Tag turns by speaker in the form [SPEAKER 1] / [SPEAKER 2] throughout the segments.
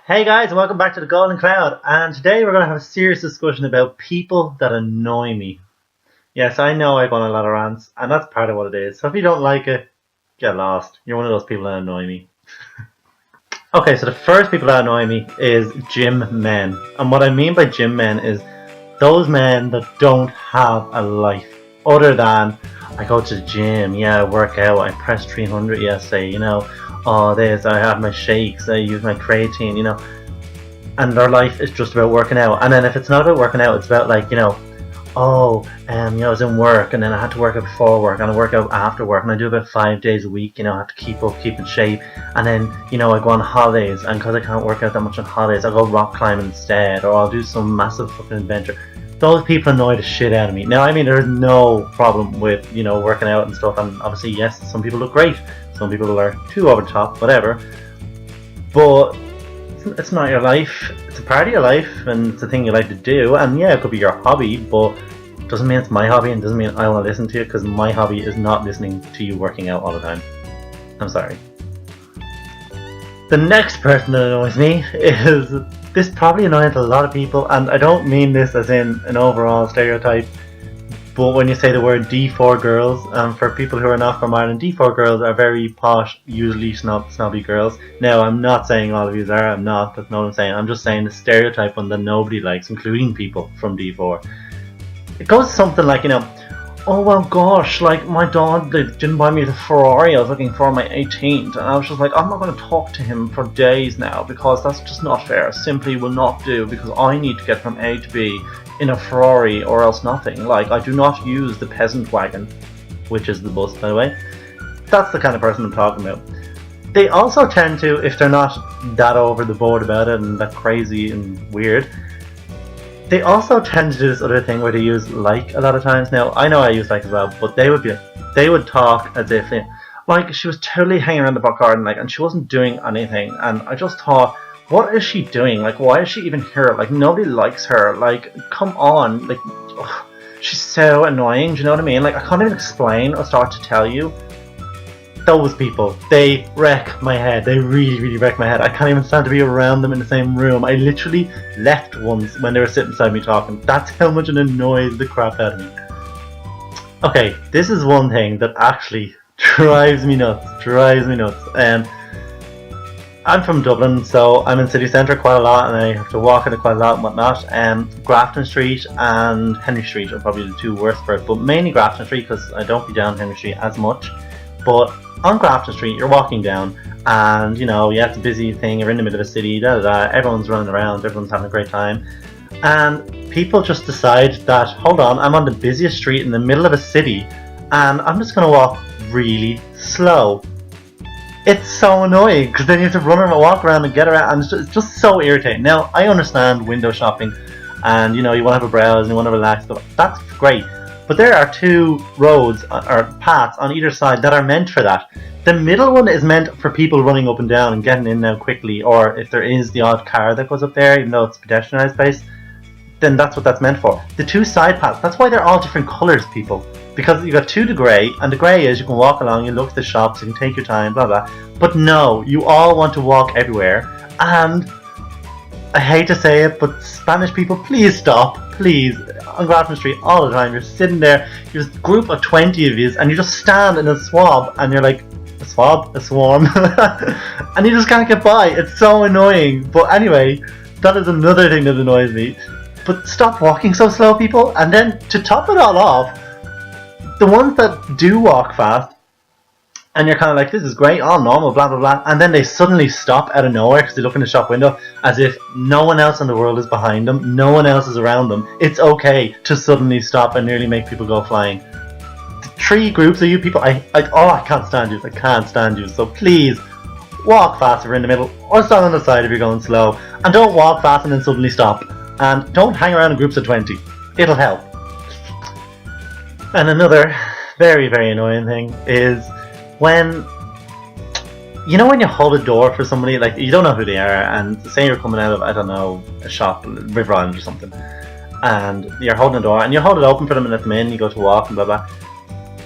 [SPEAKER 1] Hey guys, and welcome back to the Golden Cloud. And today we're going to have a serious discussion about people that annoy me. Yes, I know I go on a lot of rants, and that's part of what it is. So if you don't like it, get lost. You're one of those people that annoy me. Okay, so the first people that annoy me is gym men. And what I mean by gym men is those men that don't have a life other than I go to the gym, I work out, I press 300 yesterday, I have my shakes, I use my creatine, and their life is just about working out. And then if it's not about working out, it's about I was in work and then I had to work out before work and I work out after work and I do about 5 days a week, I have to keep in shape. And then, I go on holidays, and because I can't work out that much on holidays, I'll go rock climbing instead, or I'll do some massive fucking adventure. Those people annoy the shit out of me. Now, I mean, there's no problem with, working out and stuff, and obviously, yes, some people look great, some people are too over the top, whatever, but it's not your life. It's a part of your life, and it's a thing you like to do, and yeah, it could be your hobby, but it doesn't mean it's my hobby, and doesn't mean I want to listen to it, because my hobby is not listening to you working out all the time. I'm sorry. The next person that annoys me is, this probably annoys a lot of people, and I don't mean this as in an overall stereotype, but when you say the word D4 girls, for people who are not from Ireland, D4 girls are very posh, usually snobby girls. Now, I'm not saying all of you are, I'm not, that's not what I'm saying. I'm just saying the stereotype one that nobody likes, including people from D4. It goes something like, oh well gosh, like my dad didn't buy me the Ferrari I was looking for my 18th, and I was just like, I'm not going to talk to him for days now because that's just not fair. Simply will not do, because I need to get from A to B in a Ferrari or else nothing. Like, I do not use the peasant wagon, which is the bus, by the way. That's the kind of person I'm talking about. They also tend to, if they're not that over the board about it and that crazy and weird, they also tend to do this other thing where they use like a lot of times. Now, I know I use like as well, but they would talk as if like she was totally hanging around the back garden, and she wasn't doing anything. And I just thought, what is she doing? Like, why is she even here? Like, nobody likes her. Like, come on. Like, ugh, she's so annoying. Do you know what I mean? Like, I can't even explain or start to tell you. Those people, they wreck my head. They really, really wreck my head. I can't even stand to be around them in the same room. I literally left once when they were sitting beside me talking. That's how much it annoys the crap out of me. Okay, this is one thing that actually drives me nuts. I'm from Dublin, so I'm in city centre quite a lot, and I have to walk in it quite a lot and whatnot. Grafton Street and Henry Street are probably the two worst for it, but mainly Grafton Street, because I don't be down Henry Street as much. But on Grafton Street, you're walking down, and it's a busy thing, you're in the middle of a city, everyone's running around, everyone's having a great time, and people just decide that, hold on, I'm on the busiest street in the middle of a city, and I'm just going to walk really slow. It's so annoying, because then you have to run around, walk around and get around, and it's just so irritating. Now, I understand window shopping, and you want to have a browse and you want to relax, that's great. But there are two roads or paths on either side that are meant for that. The middle one is meant for people running up and down and getting in now quickly, or if there is the odd car that goes up there, even though it's a pedestrianised space, then that's what that's meant for. The two side paths, that's why they're all different colours, people. Because you got the grey, and the grey is you can walk along, you look at the shops, you can take your time, blah blah. But no, you all want to walk everywhere, and I hate to say it, but Spanish people, please stop, please. On Grafton Street all the time, you're sitting there, you're a group of 20 of you, and you just stand in a swab, and you're like, a swab? A swarm? And you just can't get by. It's so annoying. But anyway, that is another thing that annoys me. But stop walking so slow, people. And then, to top it all off, the ones that do walk fast, and you're kind of like, this is great, all normal, blah blah blah, and then they suddenly stop out of nowhere because they look in the shop window as if no one else in the world is behind them, no one else is around them. It's okay to suddenly stop and nearly make people go flying. The three groups of you people, I can't stand you. I can't stand you. So please, walk faster in the middle, or stand on the side if you're going slow, and don't walk fast and then suddenly stop. And don't hang around in groups of 20. It'll help. And another very, very annoying thing is when you hold a door for somebody, like you don't know who they are, and say you're coming out of, I don't know, a shop, River Island or something, and you're holding a door and you hold it open for them and let them in, you go to walk and blah blah.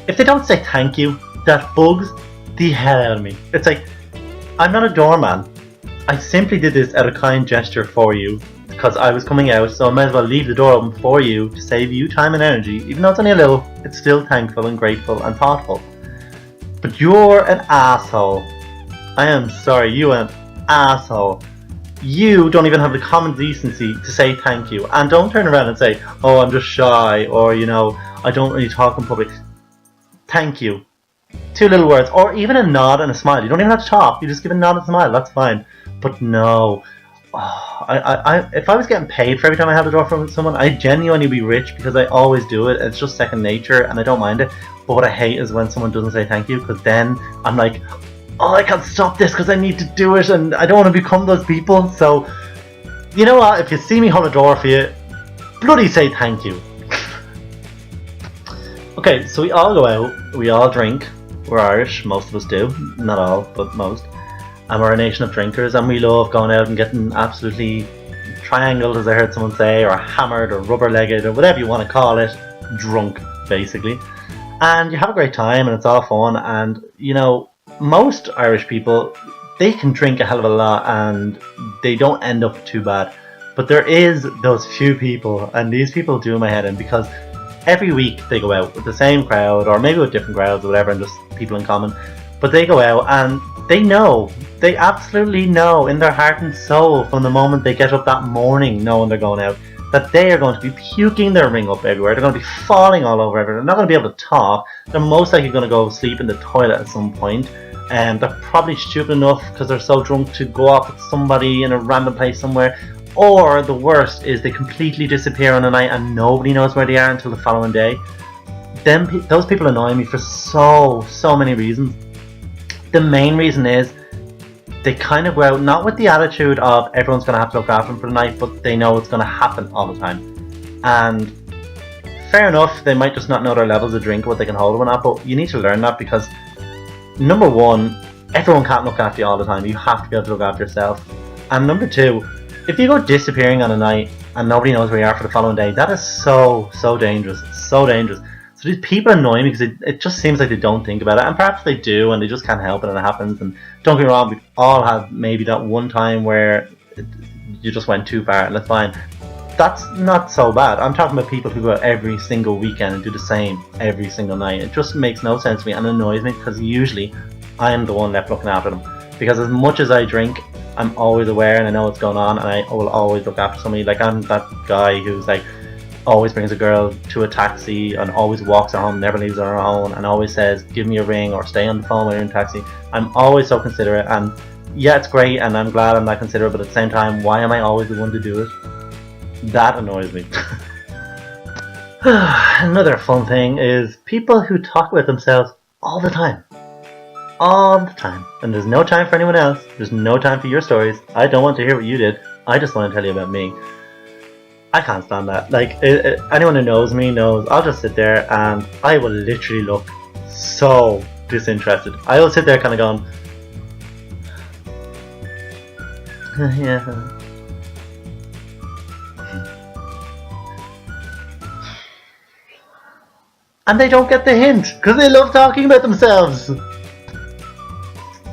[SPEAKER 1] If they don't say thank you, that bugs the hell out of me. It's like, I'm not a doorman. I simply did this out of kind gesture for you because I was coming out, so I might as well leave the door open for you to save you time and energy. Even though it's only a little, it's still thankful and grateful and thoughtful. But you're an asshole. I am sorry, you are an asshole. You don't even have the common decency to say thank you. And don't turn around and say, oh, I'm just shy, or, you know, I don't really talk in public. Thank you. 2 little words, or even a nod and a smile. You don't even have to talk, you just give a nod and a smile, that's fine. But no. If I was getting paid for every time I held the door for someone, I'd genuinely be rich because I always do it. It's just second nature and I don't mind it. But what I hate is when someone doesn't say thank you, because then I'm like, oh, I can't stop this because I need to do it and I don't want to become those people. So, you know what? If you see me hold a door for you, bloody say thank you. Okay, so we all go out, we all drink. We're Irish, most of us do. Not all, but most. And we're a nation of drinkers, and we love going out and getting absolutely triangled, as I heard someone say, or hammered, or rubber-legged, or whatever you want to call it. Drunk, basically. And you have a great time, and it's all fun, and, you know, most Irish people, they can drink a hell of a lot, and they don't end up too bad. But there is those few people, and these people do my head in, because every week they go out with the same crowd, or maybe with different crowds, or whatever, and just people in common. But they go out, and they absolutely know in their heart and soul from the moment they get up that morning knowing they're going out that they are going to be puking their ring up everywhere. They're going to be falling all over everywhere. They're not going to be able to talk. They're most likely going to go sleep in the toilet at some point. And they're probably stupid enough because they're so drunk to go off with somebody in a random place somewhere. Or the worst is they completely disappear on a night and nobody knows where they are until the following day. Those people annoy me for so many reasons. The main reason is they kind of go out not with the attitude of everyone's going to have to look after them for the night, but they know it's going to happen all the time. And fair enough, they might just not know their levels of drink, what they can hold or not, but you need to learn that because, number one, everyone can't look after you all the time. You have to be able to look after yourself. And number two, if you go disappearing on a night and nobody knows where you are for the following day, that is so dangerous. So dangerous. So these people annoy me because it just seems like they don't think about it, and perhaps they do and they just can't help it and it happens. And don't get me wrong, we all have maybe that one time where you just went too far, and that's fine. That's not so bad. I'm talking about people who go out every single weekend and do the same every single night. It just makes no sense to me and annoys me because usually I am the one left looking after them. Because as much as I drink, I'm always aware and I know what's going on, and I will always look after somebody. Like, I'm that guy who's like, always brings a girl to a taxi and always walks her home, never leaves her alone, and always says, give me a ring or stay on the phone when you're in a taxi. I'm always so considerate, and yeah, it's great and I'm glad I'm that considerate, but at the same time, why am I always the one to do it? That annoys me. Another fun thing is people who talk about themselves all the time. All the time. And there's no time for anyone else. There's no time for your stories. I don't want to hear what you did. I just want to tell you about me. I can't stand that. Like, anyone who knows me knows I'll just sit there and I will literally look so disinterested. I will sit there kind of going, yeah. And they don't get the hint because they love talking about themselves.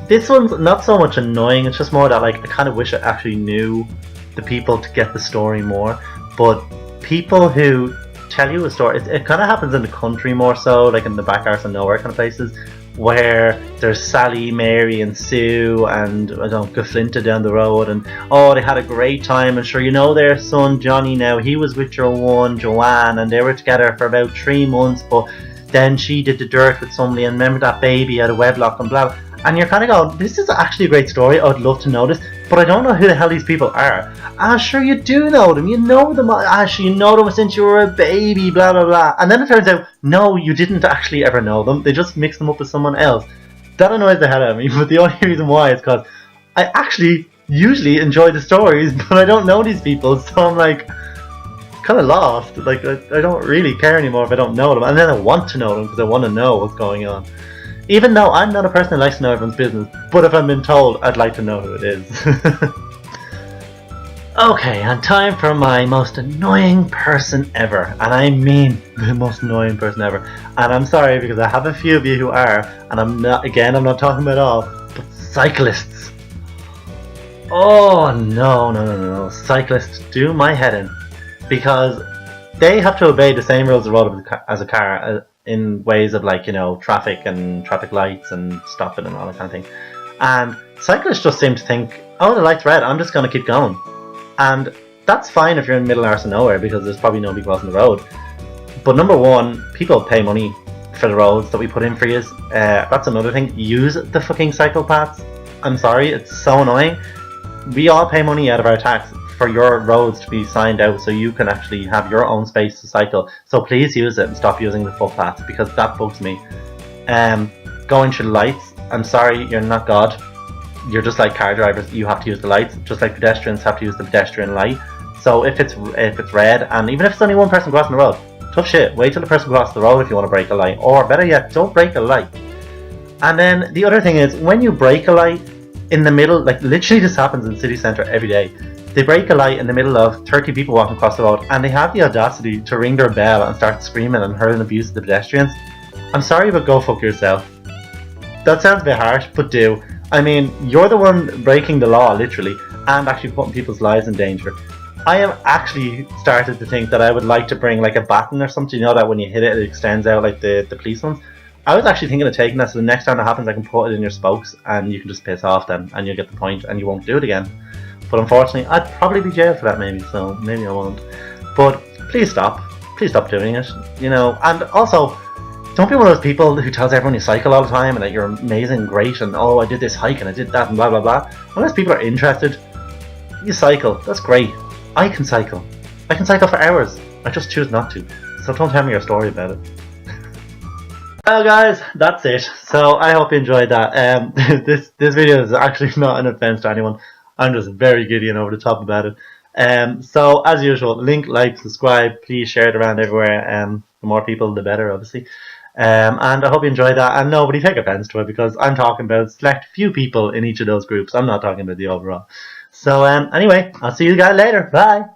[SPEAKER 1] This one's not so much annoying, it's just more that, like, I kind of wish I actually knew the people to get the story more. But people who tell you a story, it kind of happens in the country more so, like in the back arse and nowhere kind of places, where there's Sally, Mary and Sue and, I don't know, Gaflinta down the road, and oh, they had a great time, and sure, you know their son Johnny now, he was with your one Joanne and they were together for about 3 months, but then she did the dirt with somebody, and remember that baby had a wedlock and blah, blah. And you're kind of going, this is actually a great story, I'd love to know this, but I don't know who the hell these people are. Ah, sure, you do know them, you know them, you know them since you were a baby, blah blah blah. And then it turns out, no, you didn't actually ever know them, they just mixed them up with someone else. That annoys the hell out of me, but the only reason why is because I actually usually enjoy the stories, but I don't know these people, so I'm like, kind of lost. Like, I don't really care anymore if I don't know them, and then I want to know them because I want to know what's going on. Even though I'm not a person who likes to know everyone's business, but if I'm been told, I'd like to know who it is. Okay, and time for my most annoying person ever. And I mean the most annoying person ever. And I'm sorry because I have a few of you who are, and I'm not talking about all, but cyclists. Oh no, no, no, no! Cyclists do my head in, because they have to obey the same rules of the road as a car, in ways of, like, traffic and traffic lights and stopping and all that kind of thing. And cyclists just seem to think, oh, the light's red, I'm just going to keep going. And that's fine if you're in the middle arse of nowhere, because there's probably nobody crossing the road. But number one, people pay money for the roads that we put in for you. That's another thing. Use the fucking cycle paths. I'm sorry, it's so annoying. We all pay money out of our tax for your roads to be signed out so you can actually have your own space to cycle. So please use it and stop using the footpaths, because that bugs me. Going through the lights, I'm sorry, you're not God. You're just like car drivers, you have to use the lights, just like pedestrians have to use the pedestrian light. So if it's red, and even if it's only one person crossing the road, tough shit, wait till the person crosses the road if you want to break a light. Or better yet, don't break a light. And then the other thing is, when you break a light in the middle, like literally this happens in the city centre every day, they break a light in the middle of 30 people walking across the road, and they have the audacity to ring their bell and start screaming and hurling abuse at the pedestrians. I'm sorry, but go fuck yourself. That sounds a bit harsh, but do. I mean, you're the one breaking the law, literally, and actually putting people's lives in danger. I have actually started to think that I would like to bring like a baton or something, that when you hit it, it extends out like the police ones. I was actually thinking of taking that, so the next time that happens I can put it in your spokes and you can just piss off then, and you'll get the point and you won't do it again. But unfortunately, I'd probably be jailed for that maybe, so maybe I won't. But please stop. Please stop doing it, And also, don't be one of those people who tells everyone you cycle all the time and that you're amazing and great and, oh, I did this hike and I did that and blah blah blah. Unless people are interested, you cycle. That's great. I can cycle. I can cycle for hours. I just choose not to. So don't tell me your story about it. Well guys, that's it. So I hope you enjoyed that. This video is actually not an offense to anyone. I'm just very giddy and over the top about it. So as usual, link, like, subscribe, please share it around everywhere. The more people the better, obviously. And I hope you enjoyed that, and nobody take offense to it, because I'm talking about select few people in each of those groups. I'm not talking about the overall. So anyway, I'll see you guys later. Bye.